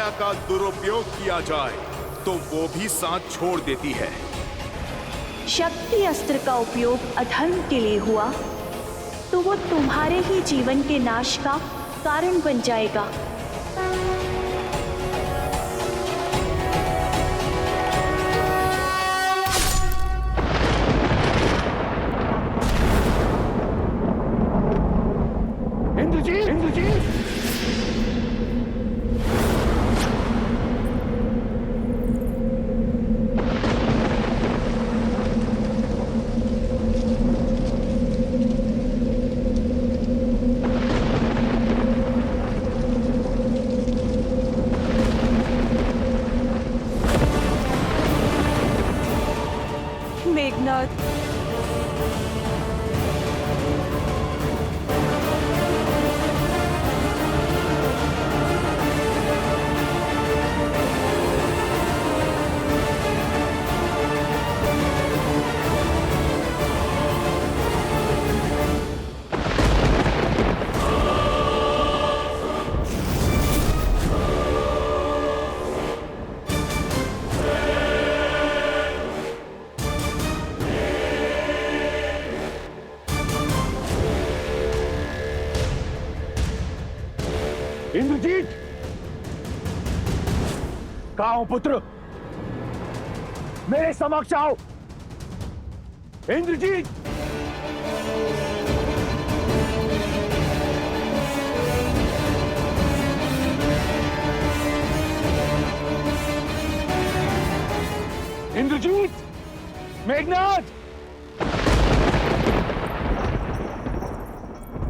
माया का दुरुपयोग किया जाए तो वो भी साथ छोड़ देती है। शक्ति अस्त्र का उपयोग अधर्म के लिए हुआ तो वो तुम्हारे ही जीवन के नाश का कारण बन जाएगा। इंद्रजीत! इंद्रजीत! मेघनाद, इंद्रजीत! कहाँ हो पुत्र? मेरे समक्ष आओ। इंद्रजीत! इंद्रजीत! मेघनाद!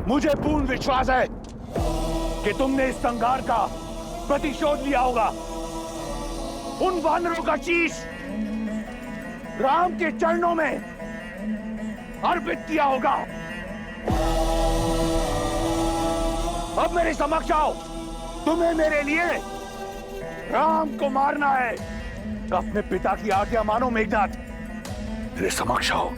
मुझे पूर्ण विश्वास है कि तुमने इस संघार का प्रतिशोध लिया होगा। उन वानरों का शीश राम के चरणों में अर्पित किया होगा। अब मेरे समक्ष आओ। तुम्हें मेरे लिए राम को मारना है। अपने पिता की आज्ञा मानो मेघनाद। मेरे समक्ष आओ।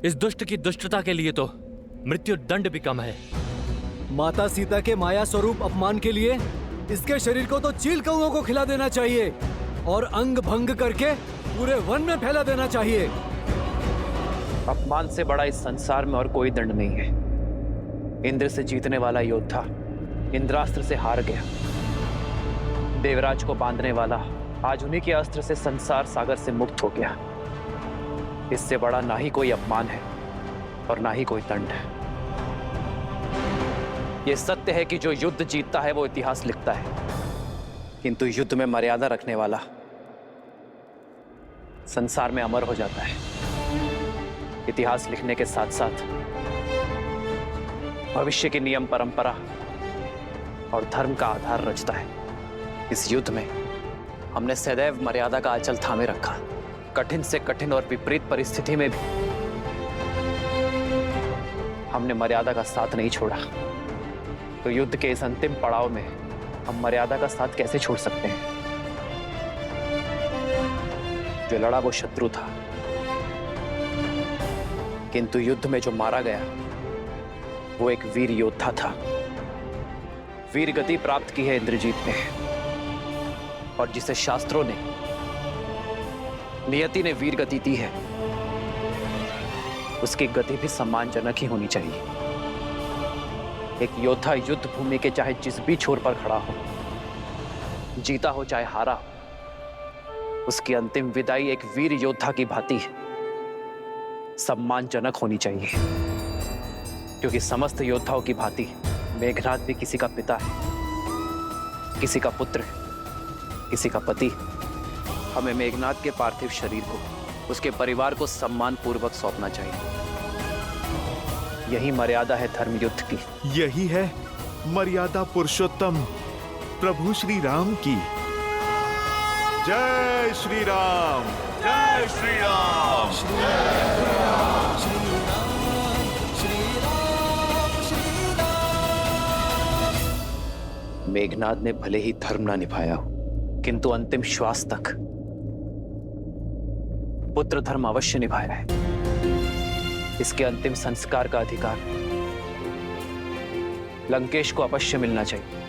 इस दुष्ट की दुष्टता के लिए तो मृत्यु दंड भी कम है। माता सीता के माया स्वरूप अपमान के लिए इसके शरीर को तो चील कौओं को खिला देना चाहिए और अंग भंग करके पूरे वन में फैला देना चाहिए। अपमान से बड़ा इस संसार में और कोई दंड नहीं है। इंद्र से जीतने वाला योद्धा इंद्रास्त्र से हार गया। देवराज को बांधने वाला आज उन्हीं के अस्त्र से संसार सागर से मुक्त हो गया। इससे बड़ा ना ही कोई अपमान है और ना ही कोई दंड है। यह सत्य है कि जो युद्ध जीतता है वो इतिहास लिखता है, किंतु युद्ध में मर्यादा रखने वाला संसार में अमर हो जाता है। इतिहास लिखने के साथ साथ भविष्य के नियम, परंपरा और धर्म का आधार रचता है। इस युद्ध में हमने सदैव मर्यादा का आंचल थामे रखा। कठिन से कठिन और विपरीत परिस्थिति में भी हमने मर्यादा का साथ नहीं छोड़ा। तो युद्ध के इस अंतिम पड़ाव में हम मर्यादा का साथ कैसे छोड़ सकते हैं? जो लड़ा वो शत्रु था, किंतु युद्ध में जो मारा गया वो एक वीर योद्धा था। वीर गति प्राप्त की है इंद्रजीत ने, और जिसे शास्त्रों ने, नियति ने वीर गति दी है, उसकी गति भी सम्मानजनक ही होनी चाहिए। एक योद्धा युद्ध भूमि के चाहे जिस भी छोर पर खड़ा हो, जीता हो चाहे हारा हो, उसकी अंतिम विदाई एक वीर योद्धा की भांति सम्मानजनक होनी चाहिए। क्योंकि समस्त योद्धाओं की भांति मेघनाद भी किसी का पिता है, किसी का पुत्र है, किसी का पति। हमें मेघनाद के पार्थिव शरीर को उसके परिवार को सम्मान पूर्वक सौंपना चाहिए। यही मर्यादा है धर्म युद्ध की। यही है मर्यादा पुरुषोत्तम प्रभु श्री राम की। जय श्री राम, जय श्री राम, मेघनाद ने भले ही धर्म ना निभाया हो, किंतु अंतिम श्वास तक पुत्र धर्म अवश्य निभाया है। इसके अंतिम संस्कार का अधिकार लंकेश को अवश्य मिलना चाहिए।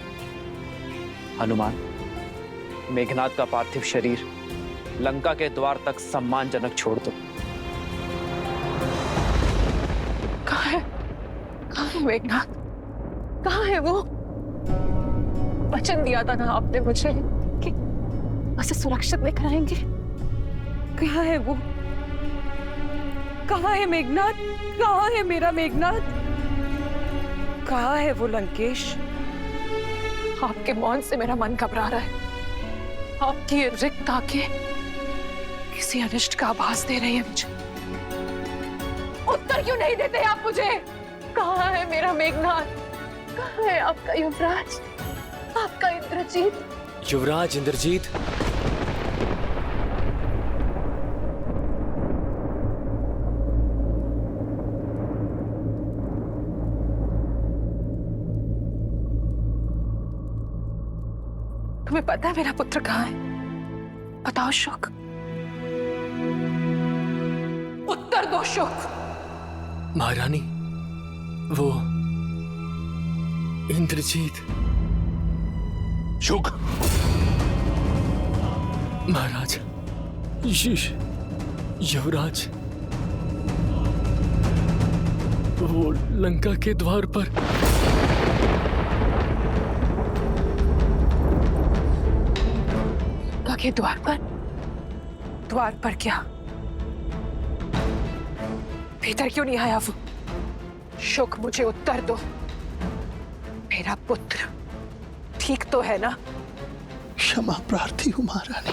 हनुमान, मेघनाद का पार्थिव शरीर लंका के द्वार तक सम्मानजनक छोड़ दो। कहाँ है मेघनाद? कहाँ है वो? वचन दिया था ना आपने मुझे कि उसे सुरक्षित लेकर आएंगे। कहाँ है वो? कहाँ है मेघनाद? कहाँ है मेरा मेघनाद? कहाँ है वो लंकेश? आपके मौन से मेरा मन घबरा रहा है। आपकी ये रिक्त आंखें किसी अनिष्ट का आभास दे रही है मुझे। उत्तर क्यों नहीं देते आप मुझे? कहाँ है मेरा मेघनाद? कहाँ है आपका युवराज, आपका इंद्रजीत? युवराज इंद्रजीत, तुम्हें पता है मेरा पुत्र कहाँ है? बताओ शुक, उत्तर दो शुक। महारानी, वो इंद्रजीत। शुक, महाराज, युवराज, वो लंका के द्वार पर। लंका के द्वार पर? द्वार पर क्या? भीतर क्यों नहीं आया वो? शुक, मुझे उत्तर दो। मेरा पुत्र ठीक तो है ना? क्षमा प्रार्थी हूं महारानी,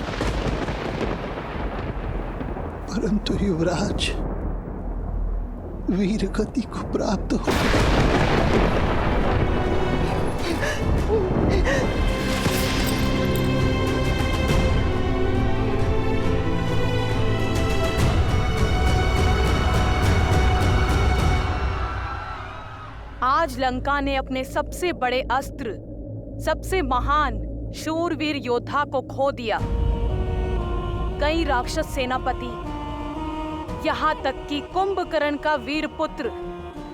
परंतु युवराज वीर गति को प्राप्त हो। आज लंका ने अपने सबसे बड़े अस्त्र, सबसे महान शूरवीर योद्धा को खो दिया। कई राक्षस सेनापति, यहाँ तक कि कुंभकर्ण का वीर पुत्र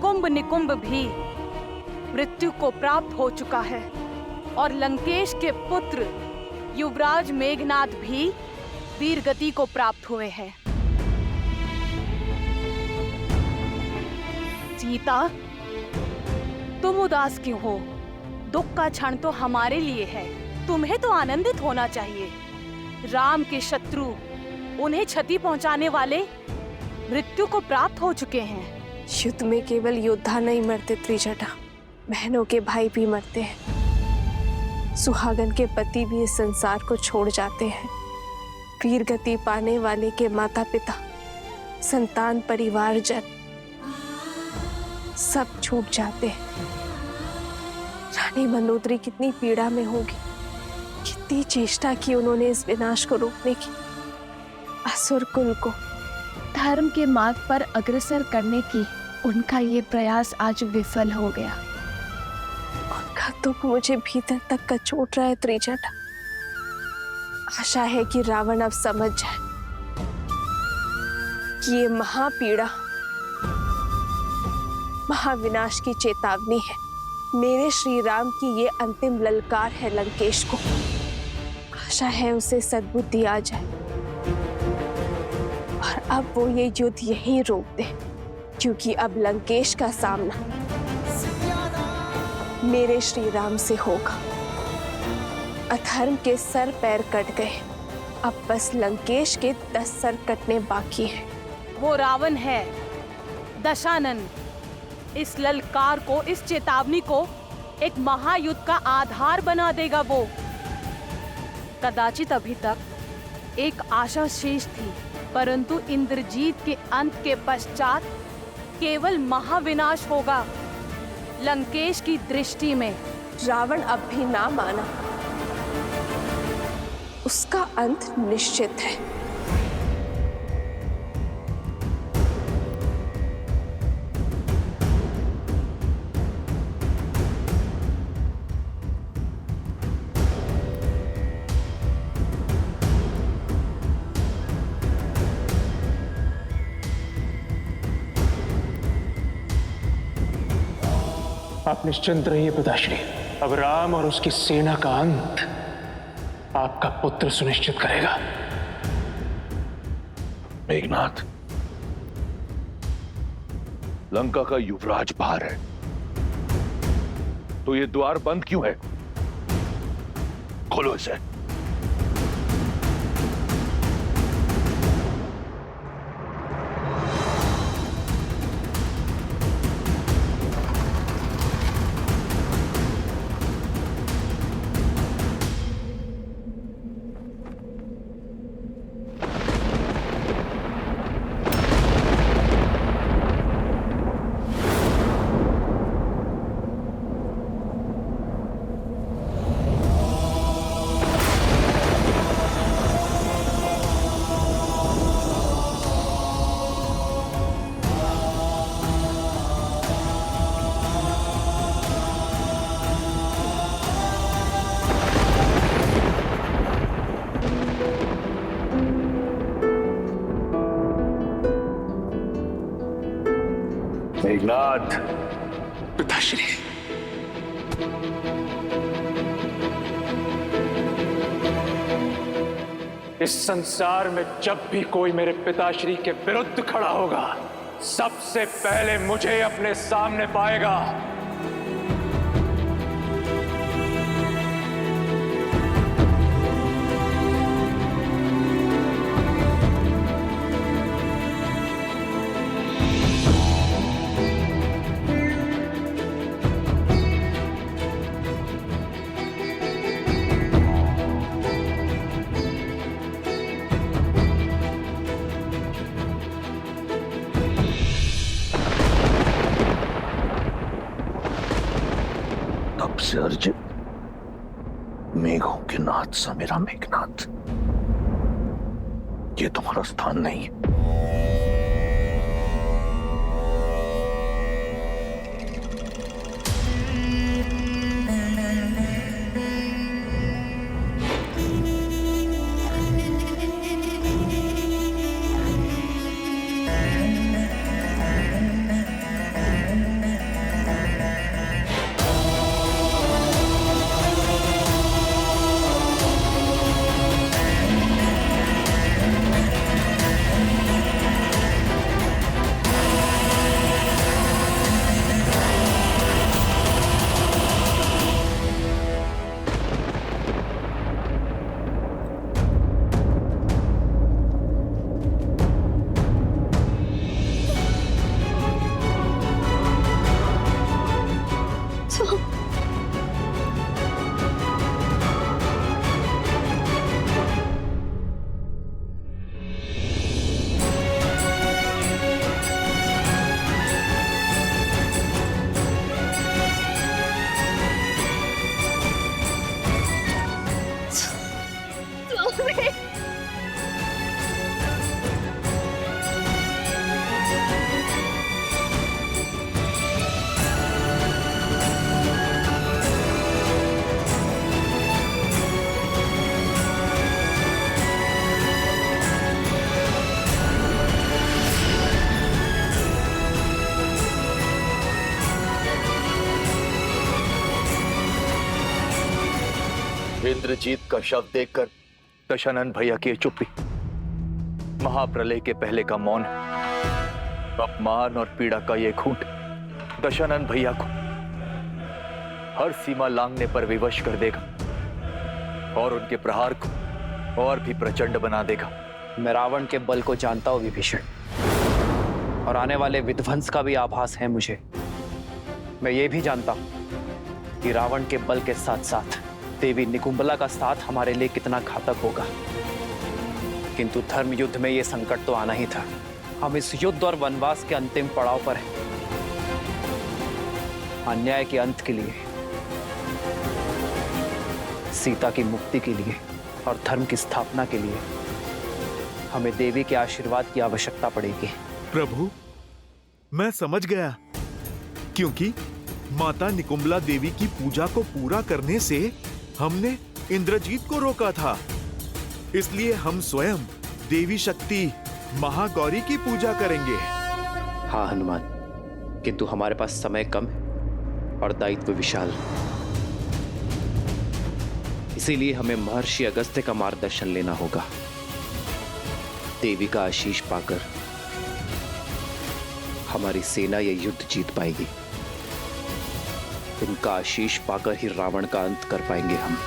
कुंभ निकुंभ भी मृत्यु को प्राप्त हो चुका है और लंकेश के पुत्र युवराज मेघनाद भी वीर गति को प्राप्त हुए हैं। सीता, तुम उदास क्यों हो? दुख का क्षण तो हमारे लिए है, तुम्हें तो आनंदित होना चाहिए। राम के शत्रु, उन्हें क्षति पहुंचाने वाले मृत्यु को प्राप्त हो चुके हैं। युद्ध में केवल योद्धा नहीं मरते त्रिजटा, बहनों के भाई भी मरते हैं। सुहागन के पति भी इस संसार को छोड़ जाते हैं। वीर गति पाने वाले के माता पिता, संतान, परिवार जन सब छूट जाते हैं। रानी मंदोदरी कितनी पीड़ा में होगी, कितनी चेष्टा की उन्होंने इस विनाश को रोकने की। असुर कुल को धर्म के मार्ग पर अग्रसर करने की उनका ये प्रयास आज विफल हो गया। उनका दुख मुझे भीतर तक कचोट रहा है त्रिजटा। आशा है कि रावण अब समझ जाए कि ये महापीड़ा महाविनाश की चेतावनी है। मेरे श्री राम की ये अंतिम ललकार है लंकेश को। आशा है उसे सद्बुद्धि आ जाए और अब वो ये युद्ध यहीं रोक दे, क्योंकि अब लंकेश का सामना मेरे श्री राम से होगा। अधर्म के सर पैर कट गए, अब बस लंकेश के 10 सर कटने बाकी हैं। वो रावण है, दशानन। इस ललकार को, इस चेतावनी को एक महायुद्ध का आधार बना देगा वो। कदाचित अभी तक एक आशा शेष थी, परंतु इंद्रजीत के अंत के पश्चात केवल महाविनाश होगा। लंकेश की दृष्टि में रावण अब भी ना माना, उसका अंत निश्चित है। आप निश्चिंत रहिए पिताश्री। अब राम और उसकी सेना का अंत आपका पुत्र सुनिश्चित करेगा। मेघनाथ, लंका का युवराज बाहर है, तो ये द्वार बंद क्यों है? खोलो इसे। मेघनाथ, पिताश्री, इस संसार में जब भी कोई मेरे पिताश्री के विरुद्ध खड़ा होगा, सबसे पहले मुझे अपने सामने पाएगा। तब से अर्जुन, मेघों के नाथ सा मेरा मेघनाथ, ये तुम्हारा स्थान नहीं है। इंद्रजीत का शव देखकर दशानन भैया की चुप्पी, महाप्रलय के पहले का मौन, अपमान और पीड़ा का ये घूंट दशानन भैया को हर सीमा लांघने पर विवश कर देगा और उनके प्रहार को और भी प्रचंड बना देगा। मैं रावण के बल को जानता हूं विभीषण, और आने वाले विध्वंस का भी आभास है मुझे। मैं ये भी जानता हूं कि रावण के बल के साथ साथ देवी निकुंबला का साथ हमारे लिए कितना घातक होगा। किंतु धर्म युद्ध में यह संकट तो आना ही था। हम इस युद्ध और वनवास के अंतिम पड़ाव पर हैं। अन्याय के अंत के लिए, सीता की मुक्ति के लिए और धर्म की स्थापना के लिए हमें देवी के आशीर्वाद की आवश्यकता पड़ेगी। प्रभु, मैं समझ गया, क्योंकि माता निकुंबला देवी की पूजा को पूरा करने से हमने इंद्रजीत को रोका था। इसलिए हम स्वयं देवी शक्ति महागौरी की पूजा करेंगे। हाँ हनुमान, किंतु हमारे पास समय कम है। और दायित्व विशाल। इसीलिए हमें महर्षि अगस्त्य का मार्गदर्शन लेना होगा। देवी का आशीष पाकर हमारी सेना यह युद्ध जीत पाएगी। उनका आशीष पाकर ही रावण का अंत कर पाएंगे हम।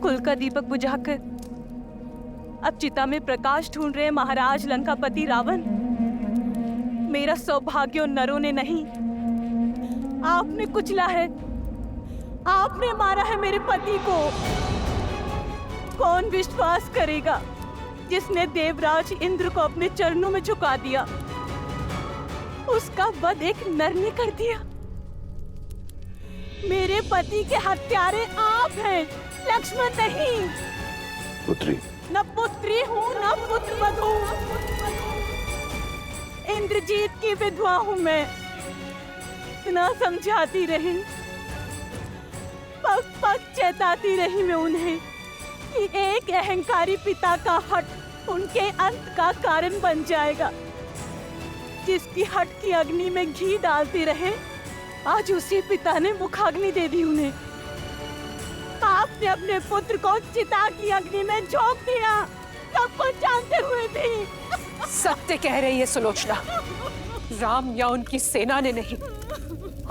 कुल का दीपक बुझाकर अब चिता में प्रकाश ढूंढ रहे महाराज लंकापति रावण। मेरा सौभाग्य उन नरों ने नहीं, आपने कुचला है, आपने मारा है मेरे पति को। कौन विश्वास करेगा जिसने देवराज इंद्र को अपने चरणों में झुका दिया, उसका वध एक नर ने कर दिया। मेरे पति के हत्यारे आप हैं, लक्ष्मण नहीं। पुत्री, न पुत्री हूँ न पुत्र वधू, इंद्रजीत की विधवा हूँ मैं। इतना समझाती रही, पग पग चेताती रही मैं उन्हें कि एक अहंकारी पिता का हट उनके अंत का कारण बन जाएगा। जिसकी हट की अग्नि में घी डालते रहे, आज उसी पिता ने मुखाग्नि दे दी उन्हें। आपने अपने पुत्र को चिता की अग्नि में झोंक दिया, सब कुछ जानते हुए भी। सत्य कह रही है सुलोचना, राम या उनकी सेना ने नहीं,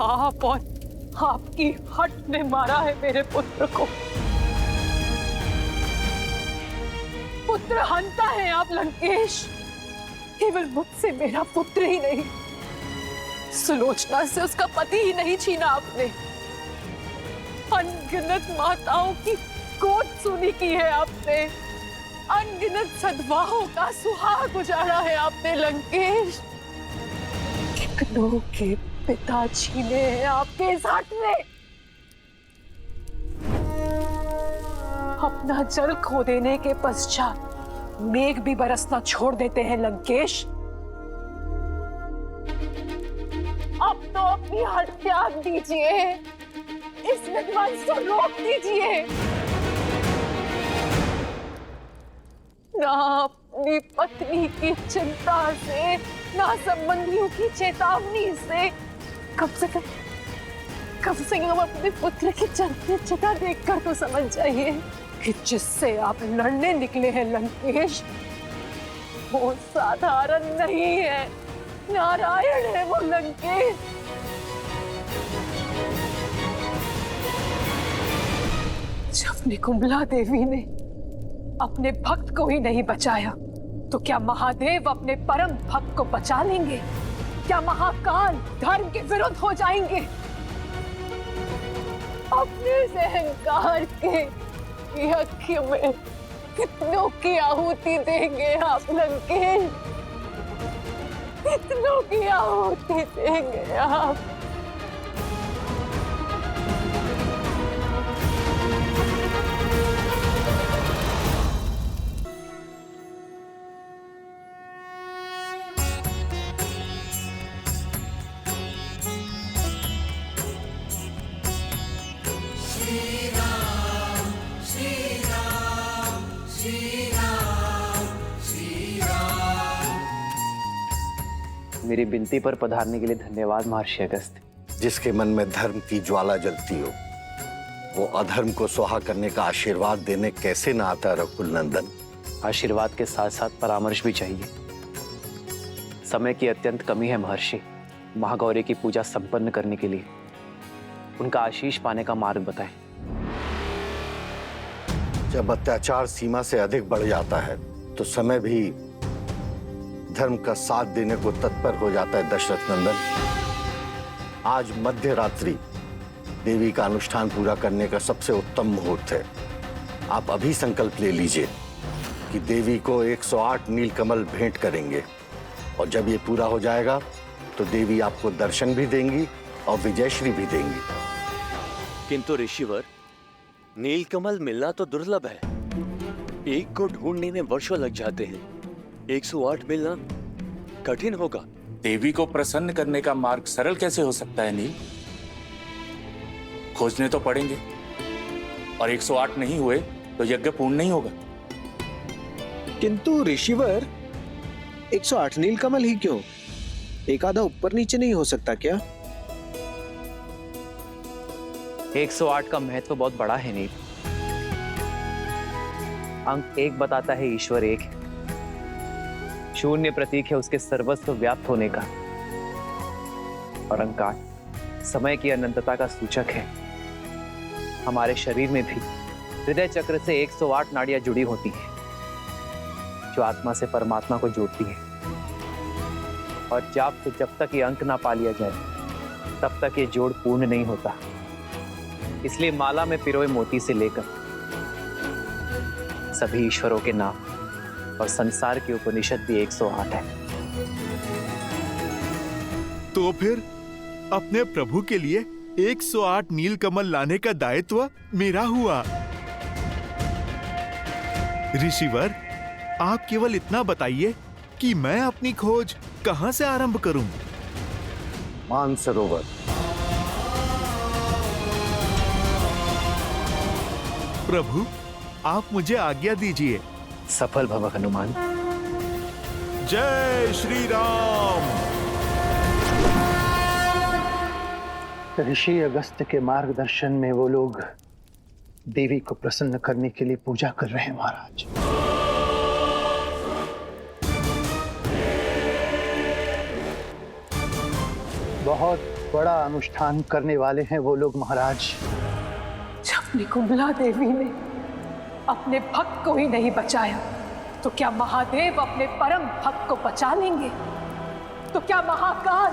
आप और आपकी हट ने मारा है मेरे पुत्र को। पुत्र हंता है आप लंकेश। केवल मुझसे मेरा पुत्र ही नहीं, सुलोचना से उसका पति ही नहीं छीना आपने। अनगिनत माताओं की गोद सूनी की है आपने, अनगिनत सद्भावों का सुहाग उजाड़ा है आपने लंकेश। कितनों के पिता छीने हैं आपके इस हट ने। अपना जल खो देने के पश्चात मेघ भी बरसना छोड़ देते हैं लंकेश। अब तो अपनी हट त्याग दीजिए, इस विध्वंस को रोक दीजिए। ना अपनी पत्नी की चिंता से, ना संबंधियों की चेतावनी से, कम से कम अपने पुत्र की चलते चिता देखकर तो समझ जाइए कि जिससे आप लड़ने निकले हैं लंकेश, वो साधारण नहीं है, नारायण है वो लंकेश। जब निकुंभला देवी ने अपने भक्त को ही नहीं बचाया, तो क्या महादेव अपने परम भक्त को बचा लेंगे? क्या महाकाल धर्म के विरुद्ध हो जाएंगे? अपने अहंकार के यज्ञ में कितनों की आहुति देंगे आप लंकेश? कितनों की आहुति देंगे आप? मेरी विनती पर पधारने के लिए धन्यवाद महर्षि अगस्त्य। जिसके मन में धर्म की ज्वाला जलती हो, वो अधर्म को स्वाहा करने का आशीर्वाद देने कैसे ना आता रघुकुल नंदन। आशीर्वाद के साथ साथ परामर्श भी चाहिए। समय की अत्यंत कमी है महर्षि। महागौरी की पूजा संपन्न करने के लिए उनका आशीष पाने का मार्ग बताएं। जब अत्याचार सीमा से अधिक बढ़ जाता है तो समय भी धर्म का साथ देने को तत्पर हो जाता है दशरथ नंदन। आज मध्य रात्रि देवी का अनुष्ठान पूरा करने का सबसे उत्तम मुहूर्त है। आप अभी संकल्प ले लीजिए कि देवी को 108 नीलकमल भेंट करेंगे, और जब ये पूरा हो जाएगा तो देवी आपको दर्शन भी देंगी और विजयश्री भी देंगी। किंतु ऋषिवर, नीलकमल मिलना तो दुर्लभ है। एक को ढूंढने में वर्षों लग जाते हैं। 108 मिलना कठिन होगा। देवी को प्रसन्न करने का मार्ग सरल कैसे हो सकता है नील? खोजने तो पड़ेंगे, और 108 नहीं हुए तो यज्ञ पूर्ण नहीं होगा। किंतु ऋषिवर, 108 नीलकमल ही क्यों? एक आधा ऊपर नीचे नहीं हो सकता क्या? 108 का महत्व बहुत बड़ा है नील। अंक 1 बताता है ईश्वर एक है। शून्य प्रतीक है उसके सर्वस्व व्याप्त होने का, और अंक 8 समय की अनंतता का सूचक है। हमारे शरीर में भी हृदय चक्र से 108 नाड़ियां जुड़ी होती हैं, जो आत्मा से परमात्मा को जोड़ती है। और जब तक ये अंक ना पा लिया जाए, तब तक ये जोड़ पूर्ण नहीं होता। इसलिए माला में पिरोए मोती से लेकर सभी ईश्वरों के नाम और संसार की उपनिषद भी 108 है। तो फिर अपने प्रभु के लिए 108 नीलकमल लाने का दायित्व मेरा हुआ। ऋषिवर, आप केवल इतना बताइए कि मैं अपनी खोज कहां से आरंभ करूं? मानसरोवर। प्रभु, आप मुझे आज्ञा दीजिए। सफल भव हनुमान। जय श्री राम। ऋषि अगस्त्य के मार्गदर्शन में वो लोग देवी को प्रसन्न करने के लिए पूजा कर रहे हैं महाराज। बहुत बड़ा अनुष्ठान करने वाले हैं वो लोग महाराज। जब निकुंभला देवी ने अपने भक्त को ही नहीं बचाया, तो क्या महादेव अपने परम भक्त को बचा लेंगे? तो क्या महाकाल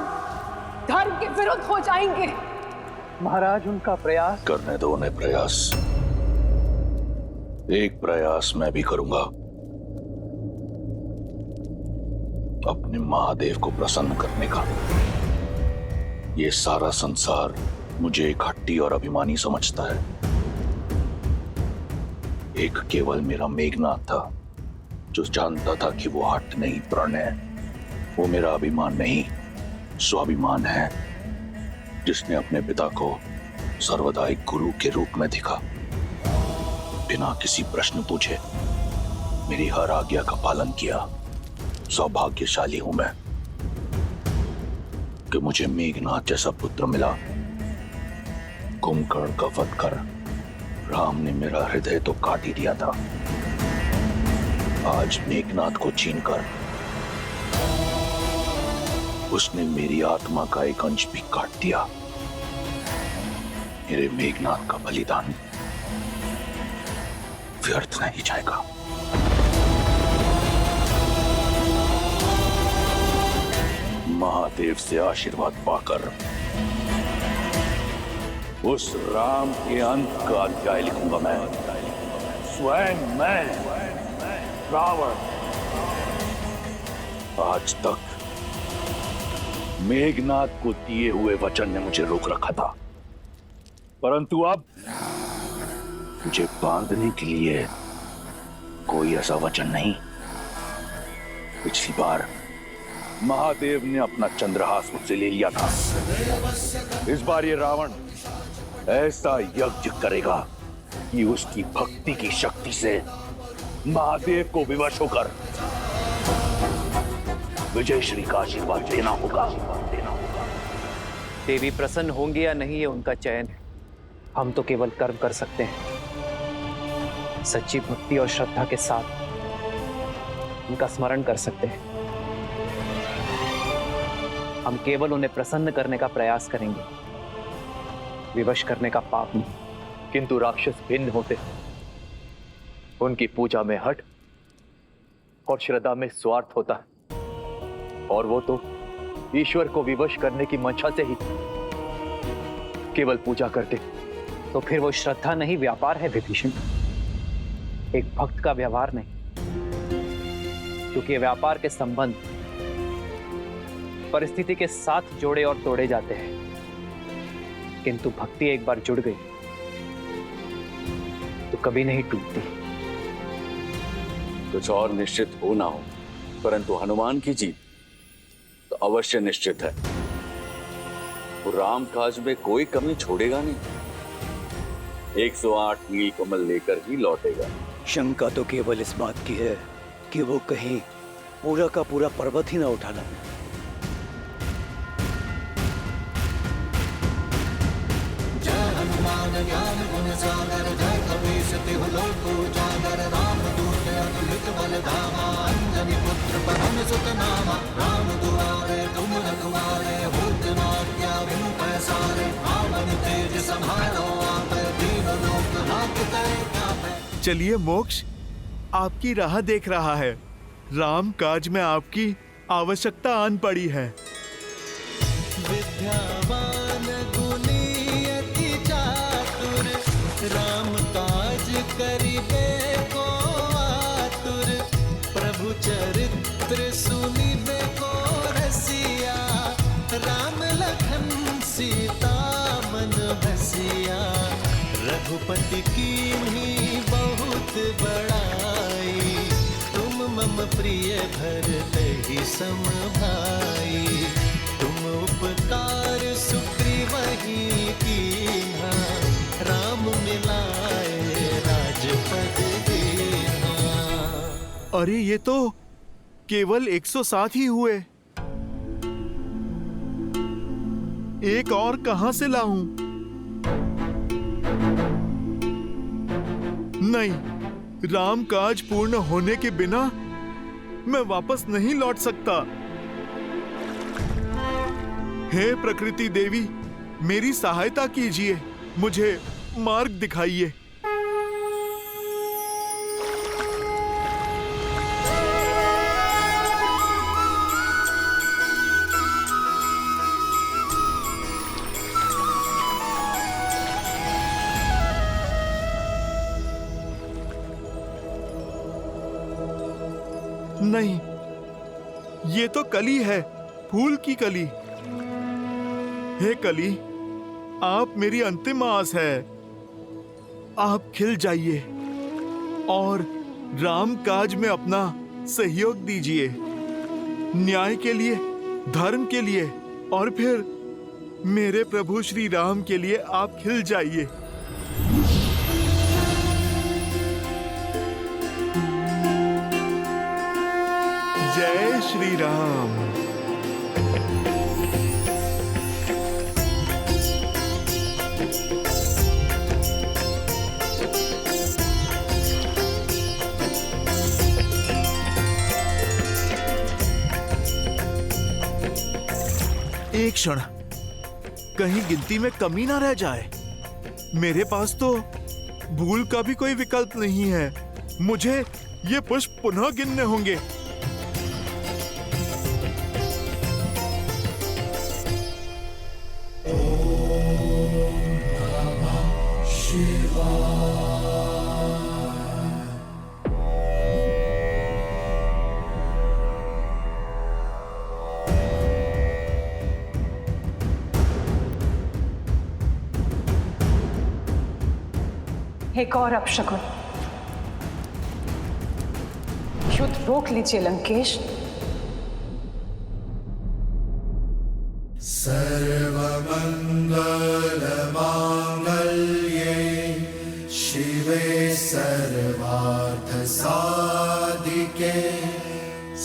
धर्म के विरुद्ध हो जाएंगे? महाराज, उनका प्रयास करने दो उन्हें। प्रयास, एक प्रयास मैं भी करूंगा, अपने महादेव को प्रसन्न करने का। ये सारा संसार मुझे एक हट्टी और अभिमानी समझता है। एक केवल मेरा मेघनाथ था, जो जानता था कि वो हट नहीं, प्रण है। वो मेरा अभिमान नहीं, स्वाभिमान है, जिसने अपने पिता को सर्वदा एक गुरु के रूप में देखा। बिना किसी प्रश्न पूछे मेरी हर आज्ञा का पालन किया। सौभाग्यशाली हूं मैं कि मुझे मेघनाथ जैसा पुत्र मिला। कुंभकर्ण का वध कर राम ने मेरा हृदय तो काट ही दिया था। आज मेघनाथ को छीनकर उसने मेरी आत्मा का एक अंश भी काट दिया। मेरे मेघनाथ का बलिदान व्यर्थ नहीं जाएगा। महादेव से आशीर्वाद पाकर उस राम के अंत का अध्याय लिखूंगा मैं। स्वयं मैं, रावण। आज तक मेघनाथ को दिए हुए वचन ने मुझे रोक रखा था, परंतु अब मुझे बांधने के लिए कोई ऐसा वचन नहीं। पिछली बार महादेव ने अपना चंद्रहास मुझसे ले लिया था। इस बार ये रावण ऐसा यज्ञ करेगा कि उसकी भक्ति की शक्ति से महादेव को विवश होकर विजय श्री का आशीर्वाद लेना होगा। देवी प्रसन्न होंगी या नहीं, ये उनका चयन है। हम तो केवल कर्म कर सकते हैं। सच्ची भक्ति और श्रद्धा के साथ उनका स्मरण कर सकते हैं। हम केवल उन्हें प्रसन्न करने का प्रयास करेंगे, विवश करने का पाप नहीं। किंतु राक्षस भिन्न होते, उनकी पूजा में हठ और श्रद्धा में स्वार्थ होता है, और वो तो ईश्वर को विवश करने की मंशा से ही केवल पूजा करते। तो फिर वो श्रद्धा नहीं, व्यापार है विभीषण, एक भक्त का व्यवहार नहीं। क्योंकि व्यापार के संबंध परिस्थिति के साथ जोड़े और तोड़े जाते हैं, किंतु भक्ति एक बार जुड़ गई तो कभी नहीं टूटती। कुछ और निश्चित हो ना हो, परंतु हनुमान की जीत तो अवश्य निश्चित है। वो राम काज में कोई कमी छोड़ेगा नहीं। 108 नील कमल लेकर ही लौटेगा। शंका तो केवल इस बात की है कि वो कहीं पूरा का पूरा पर्वत ही ना उठा लाए। जय हनुमान ज्ञान गुण सागर, जय कपीस तिहु लोक उजागर, रामदूत अतुलित बल धामा, अंजनी पुत्र पवन सुत नामा, राम दुआरे तुम रखवारे, होत न आज्ञा बिनु पैसारे, रावण तेज संहारो आपै, तीनों लोक हांकते कांपै। चलिए मोक्ष, आपकी राह देख रहा है। राम काज में आपकी आवश्यकता आन पड़ी है। विद्यावान गुणी अति चातुर, राम काज करिबे को आतुर, प्रभु चरित्र सुनिबे को रसिया, राम लखन सीता मन बसिया, रघुपति कीन्ही बहुत बड़ाई, तुम मम प्रिय भरतहि सम भाई, तुम उपकार सुग्रीवहि कीन्हा, राम मिलाए राजपद दीन्हा। अरे ये तो केवल 107 ही हुए। एक और कहां से लाऊं? नहीं, राम काज पूर्ण होने के बिना मैं वापस नहीं लौट सकता। हे प्रकृति देवी, मेरी सहायता कीजिए, मुझे मार्ग दिखाइए। नहीं, ये तो कली है, फूल की कली। हे कली, आप मेरी अंतिम आस है। आप खिल जाइए और राम काज में अपना सहयोग दीजिए, न्याय के लिए, धर्म के लिए, और फिर मेरे प्रभु श्री राम के लिए आप खिल जाइए। जय श्री राम। एक क्षण, कहीं गिनती में कमी ना रह जाए। मेरे पास तो भूल का भी कोई विकल्प नहीं है। मुझे ये पुष्प पुनः गिनने होंगे। एक और अपशकुन, युद्ध रोक लीजिए लंकेश। सर्वमंगलमांगल्ये शिवे सर्वार्थ साधिके,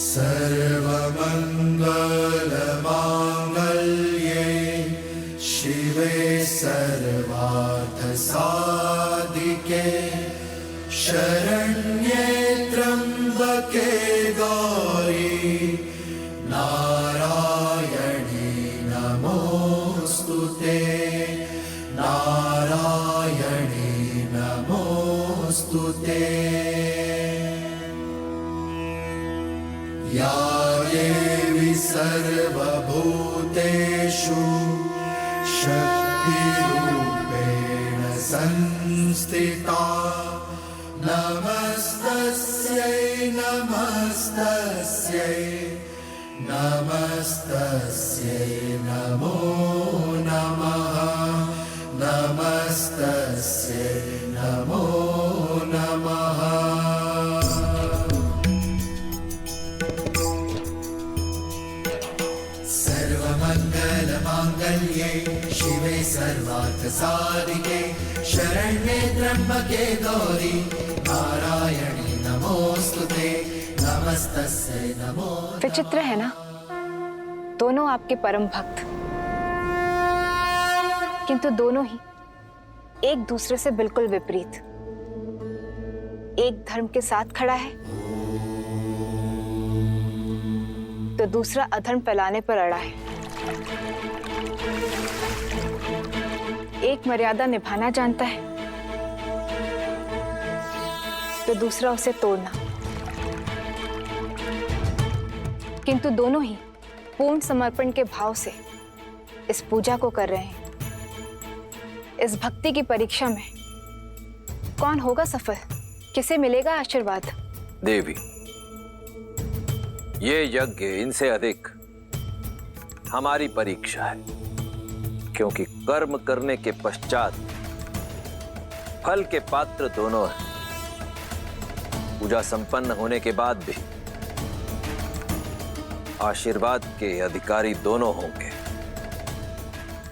सर्वमंगलमांगल्ये शिवे सर्वार्थ साधिके, शरण्ये त्र्यंबके गौरी नारायणी नमोस्तुते, नारायणी नमोस्तुते। या देवी सर्वभूतेषु शक्तिरूपेण संस्थिता, नमस्तस्यै नमस्तस्यै नमस्तस्यै नमो नमः, नमस्तस्यै नमो नमः। सर्वमंगलमांगल्ये शिवे सर्वार्थ साधिके, शरण्ये त्र्यंबके गौरी नारायणी नमोस्तुते नमस्तस्यै नमो। विचित्र है ना, दोनों आपके परम भक्त, किंतु दोनों ही एक दूसरे से बिल्कुल विपरीत। एक धर्म के साथ खड़ा है तो दूसरा अधर्म फैलाने पर अड़ा है। एक मर्यादा निभाना जानता है तो दूसरा उसे तोड़ना। किंतु दोनों ही पूर्ण समर्पण के भाव से इस पूजा को कर रहे हैं। इस भक्ति की परीक्षा में कौन होगा सफल, किसे मिलेगा आशीर्वाद? देवी, ये यज्ञ इनसे अधिक हमारी परीक्षा है, क्योंकि कर्म करने के पश्चात फल के पात्र दोनों हैं। पूजा संपन्न होने के बाद भी आशीर्वाद के अधिकारी दोनों होंगे।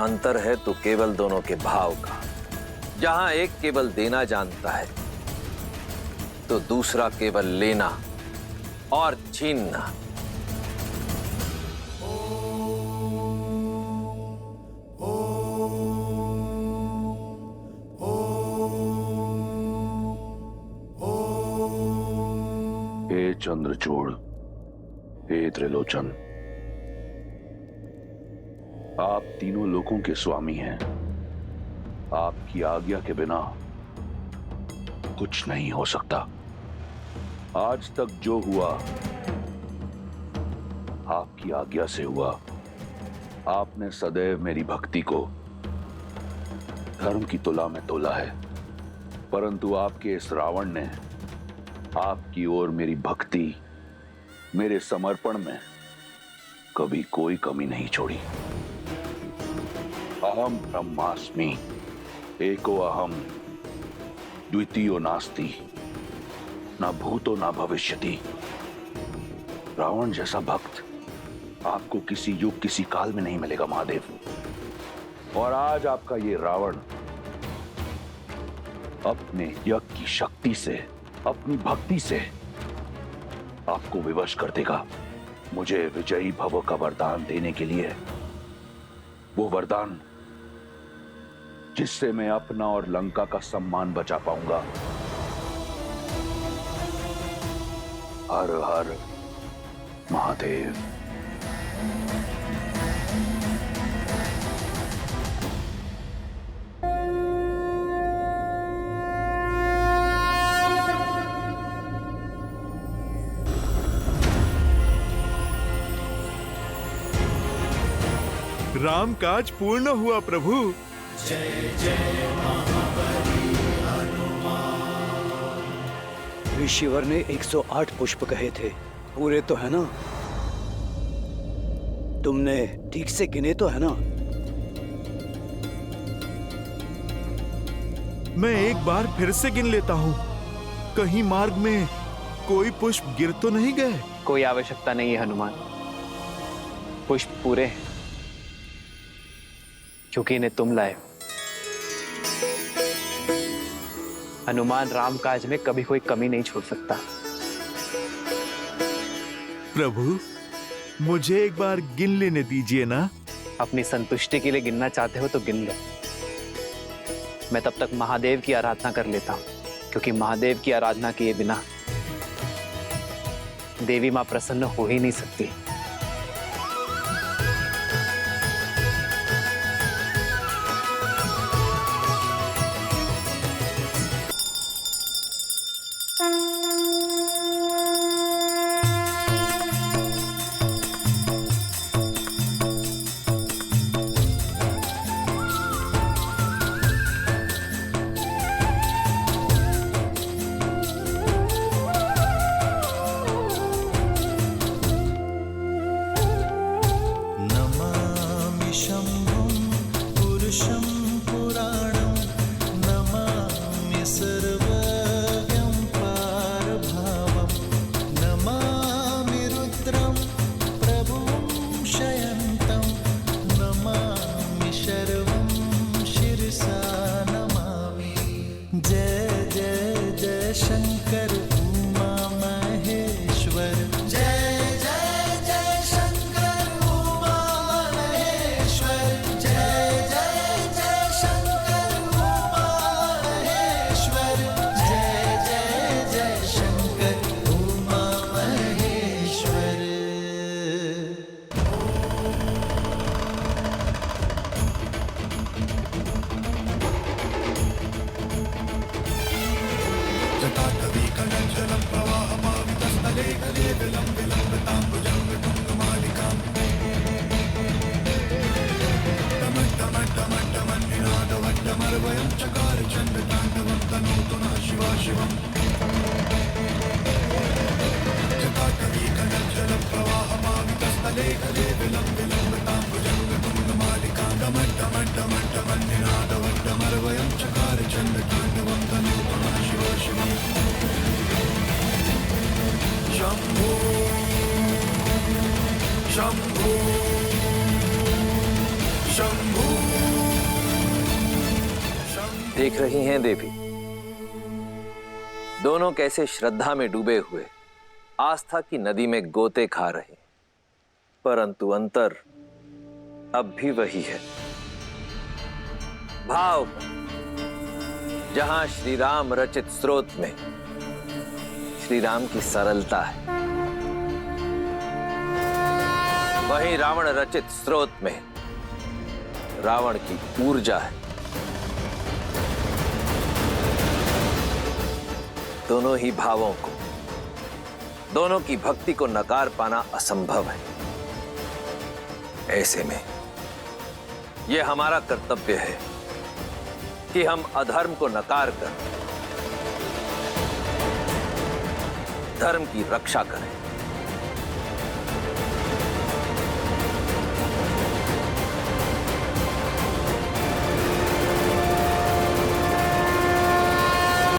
अंतर है तो केवल दोनों के भाव का। जहां एक केवल देना जानता है तो दूसरा केवल लेना और छीनना। हे चंद्रचूड़, हे त्रिलोचन, आप तीनों लोकों के स्वामी हैं। आपकी आज्ञा के बिना कुछ नहीं हो सकता। आज तक जो हुआ आपकी आज्ञा से हुआ। आपने सदैव मेरी भक्ति को धर्म की तुला में तोला है, परंतु आपके इस रावण ने आपकी ओर मेरी भक्ति, मेरे समर्पण में कभी कोई कमी नहीं छोड़ी। अहम ब्रह्मास्मि, एको अहम, द्वितीयो नास्ति, ना भूतो ना भविष्यति। रावण जैसा भक्त आपको किसी युग किसी काल में नहीं मिलेगा महादेव। और आज आपका ये रावण अपने यज्ञ की शक्ति से, अपनी भक्ति से आपको विवश कर देगा। मुझे विजयी भव का वरदान देने के लिए, वो वरदान जिससे मैं अपना और लंका का सम्मान बचा पाऊंगा। हर हर महादेव। राम काज पूर्ण हुआ प्रभु। जय जय महाबली हनुमान। ऋषिवर ने 108 पुष्प कहे थे, पूरे तो है ना? तुमने ठीक से गिने तो है ना? मैं एक बार फिर से गिन लेता हूँ। कहीं मार्ग में कोई पुष्प गिर तो नहीं गए? कोई आवश्यकता नहीं है हनुमान, पुष्प पूरे हैं, क्योंकि इन्हें तुम लाए। हनुमान राम काज में कभी कोई कमी नहीं छोड़ सकता। प्रभु, मुझे एक बार गिन लेने दीजिए ना। अपनी संतुष्टि के लिए गिनना चाहते हो तो गिन लो। मैं तब तक महादेव की आराधना कर लेता हूं, क्योंकि महादेव की आराधना किए बिना देवी मां प्रसन्न हो ही नहीं सकती। पुराणं नमामि सर्वज्ञं पार जय शंकर उमा महेश्वर जय जय जय शंकर उमा महेश्वर जय जय जय शंकर उमा महेश्वर जय जय जय शंकर उमा महेश्वर। जटाटवी कनंजलं प्रवाहमावितस्थले गले विलम्बिताम्बुजं तुङ्गमालिकाम् टमट्टमट्टमट्टमन्निनादवट्टमर्वयं चकार चण्डताण्डवं तनोतु नः शिवा शिवम्। जटाटवी कनंजलं प्रवाहमावितस्थले गले विलम्बिताम्बुजं तुङ्गमालिकाम् टमट्टमट्टमट्टमन्निनादवट्टमर्वयं चकार चण्डताण्डवं तनोतु नः शिवा शिवम्। शंभो शंभो शंभो। देख रही हैं देवी, दोनों कैसे श्रद्धा में डूबे हुए आस्था की नदी में गोते खा रहे, परंतु अंतर अब भी वही है। भाव जहां श्री राम रचित स्रोत में श्री राम की सरलता है, वहीं रावण रचित स्रोत में रावण की ऊर्जा है। दोनों ही भावों को, दोनों की भक्ति को नकार पाना असंभव है। ऐसे में यह हमारा कर्तव्य है कि हम अधर्म को नकार कर धर्म की रक्षा करें।